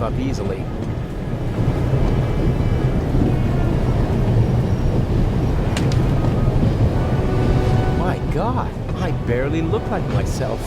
up easily. My God, I barely look like myself.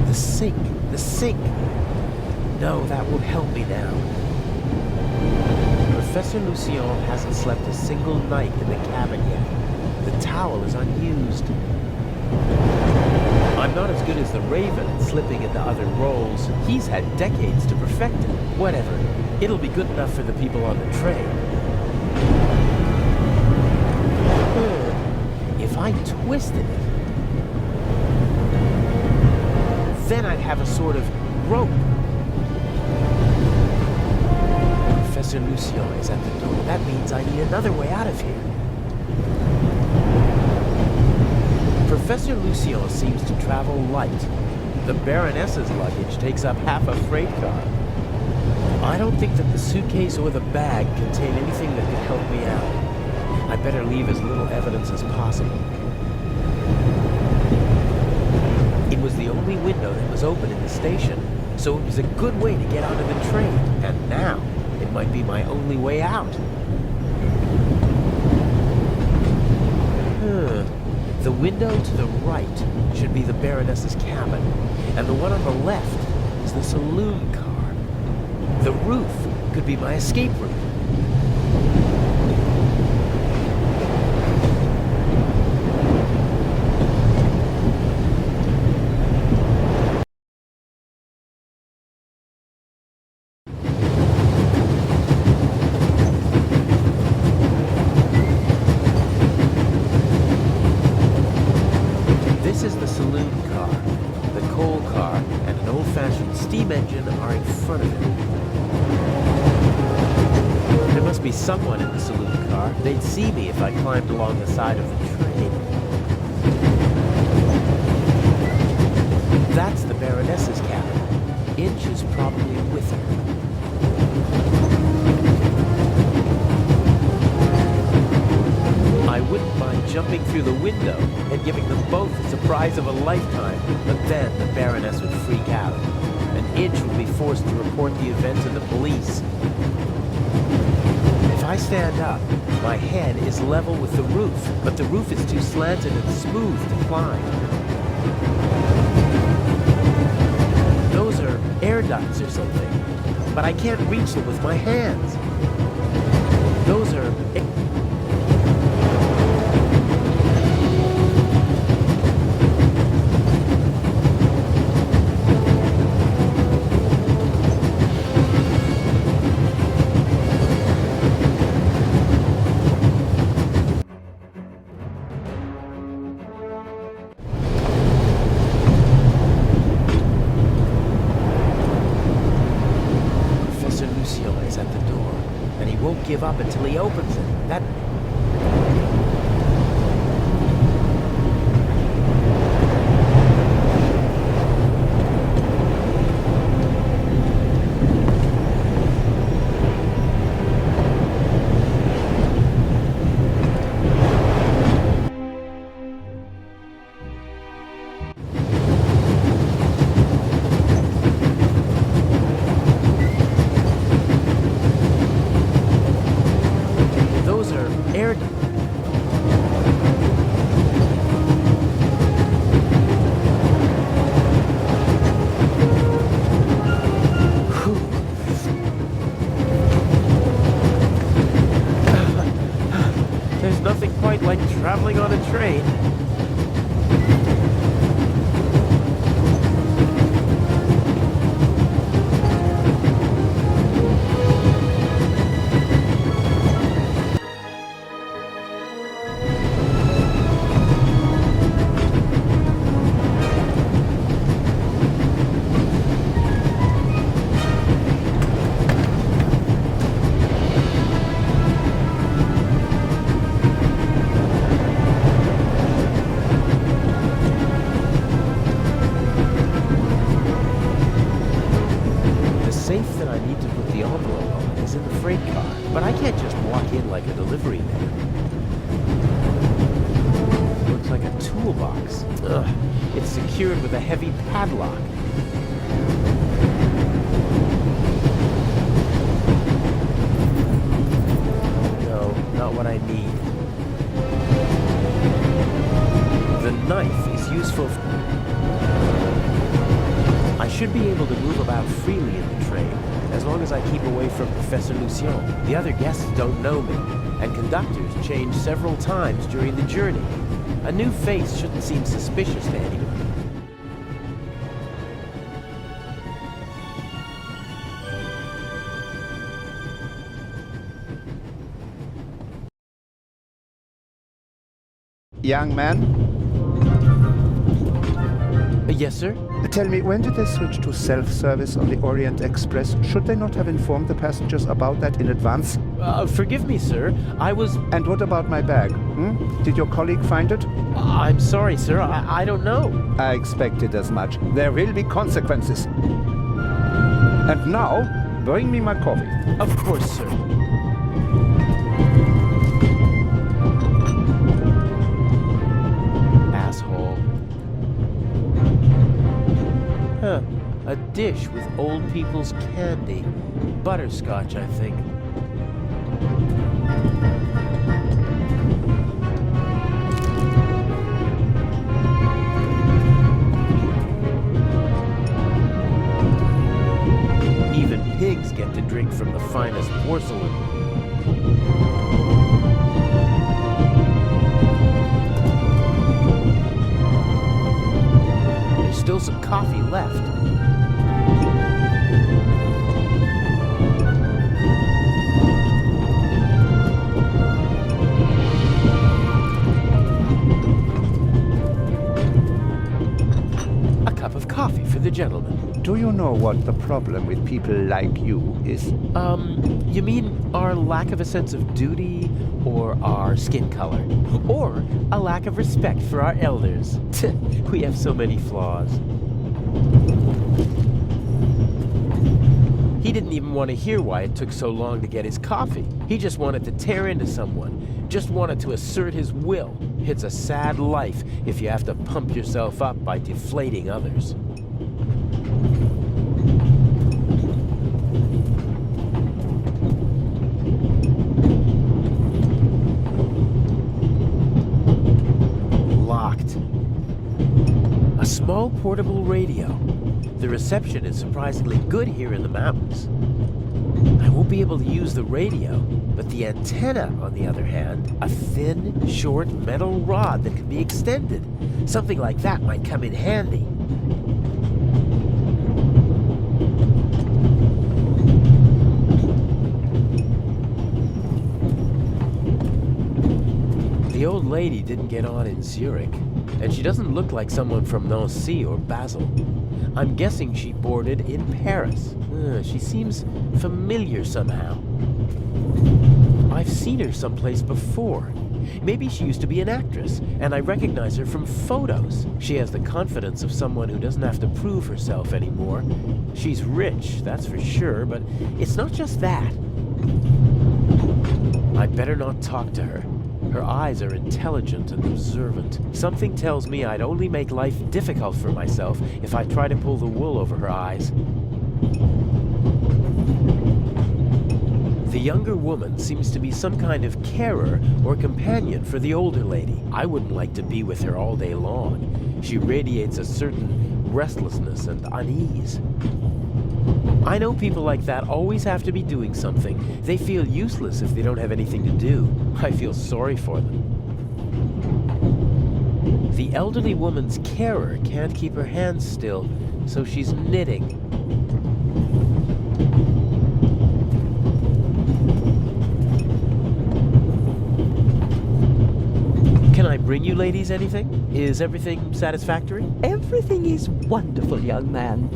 The sink, the sink. No, that will help me now. Professor Lucien hasn't slept a single night in the cabin yet. The towel is unused. I'm not as good as the Raven at slipping into other roles. He's had decades to perfect it. Whatever. It'll be good enough for the people on the train. If I twisted it, then I'd have a sort of rope. Professor Lucien is at the door. That means I need another way out of here. Professor Lucien seems to travel light. The Baroness's luggage takes up half a freight car. I don't think that the suitcase or the bag contain anything that could help me out. I better leave as little evidence as possible. It was the only window that was open in the station, so it was a good way to get onto the train. And now, it might be my only way out. The window to the right should be the Baroness's cabin, and the one on the left is the saloon car. The roof could be my escape route. This is the saloon car. The coal car and an old-fashioned steam engine are in front of it. There must be someone in the saloon car. They'd see me if I climbed along the side of the train. That's the Baroness's cabin. Inch is probably with her. I wouldn't mind jumping through the window and giving them both the surprise of a lifetime, but then the Baroness would freak out, and Inch would be forced to report the event to the police. If I stand up, my head is level with the roof, but the roof is too slanted and smooth to climb. Those are air ducts or something, but I can't reach them with my hands. Those are... is at the door, and he won't give up until he opens it. That... air ducts. There's nothing quite like traveling on a train. But I can't just walk in like a delivery man. Looks like a toolbox. Ugh, it's secured with a heavy padlock. The knife is useful. I should be able to move about freely in the train, as long as I keep away from Professor Lucien. The other guests don't know me, and conductors change several times during the journey. A new face shouldn't seem suspicious to anyone. Young man, Yes, sir? tell me, when did they switch to self-service on the Orient Express? Should they not have informed the passengers about that in advance? Forgive me, sir. I was... And what about my bag? Did your colleague find it? I'm sorry, sir. I don't know. I expected as much. There will be consequences. And now, bring me my coffee. Of course, sir. Asshole. Huh. A dish with old people's candy. Butterscotch, I think. Even pigs get to drink from the finest porcelain. There's still some coffee left. A cup of coffee for the gentleman. Do you know what the problem with people like you is? You mean our lack of a sense of duty, or our skin color, or a lack of respect for our elders? We have so many flaws. He didn't even want to hear why it took so long to get his coffee. He just wanted to tear into someone, just wanted to assert his will. It's a sad life if you have to pump yourself up by deflating others. Locked. A small portable radio. The reception is surprisingly good here in the mountains. I won't be able to use the radio, but the antenna, on the other hand, a thin, short metal rod that can be extended. Something like that might come in handy. The old lady didn't get on in Zurich, and she doesn't look like someone from Nancy or Basel. I'm guessing she boarded in Paris. She seems familiar somehow. I've seen her someplace before. Maybe she used to be an actress, and I recognize her from photos. She has the confidence of someone who doesn't have to prove herself anymore. She's rich, that's for sure, but it's not just that. I'd better not talk to her. Her eyes are intelligent and observant. Something tells me I'd only make life difficult for myself if I try to pull the wool over her eyes. The younger woman seems to be some kind of carer or companion for the older lady. I wouldn't like to be with her all day long. She radiates a certain restlessness and unease. I know people like that always have to be doing something. They feel useless if they don't have anything to do. I feel sorry for them. The elderly woman's carer can't keep her hands still, so she's knitting. Can I bring you ladies anything? Is everything satisfactory? Everything is wonderful, young man.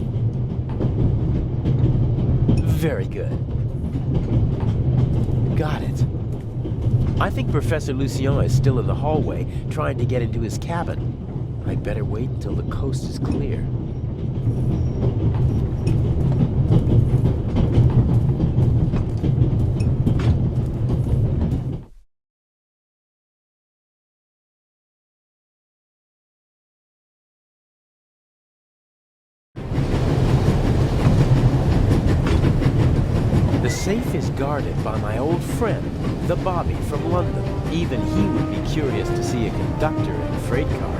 Very good. Got it. I think Professor Lucien is still in the hallway, trying to get into his cabin. I'd better wait until the coast is clear. The safe is guarded by my old friend, the Bobby from London. Even he would be curious to see a conductor in a freight car.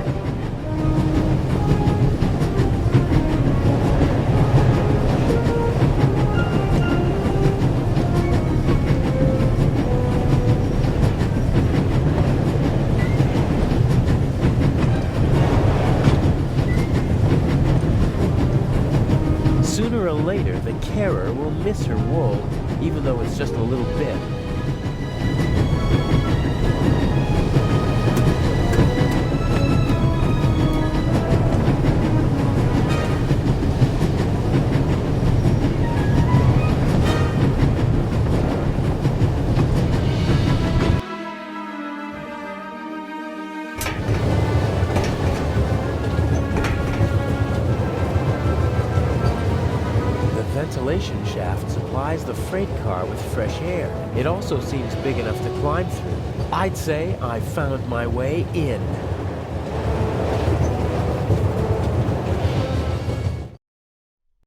Sooner or later, the carer will miss her wool, even though it's just a little bit. Ventilation shaft supplies the freight car with fresh air. It also seems big enough to climb through. I'd say I found my way in.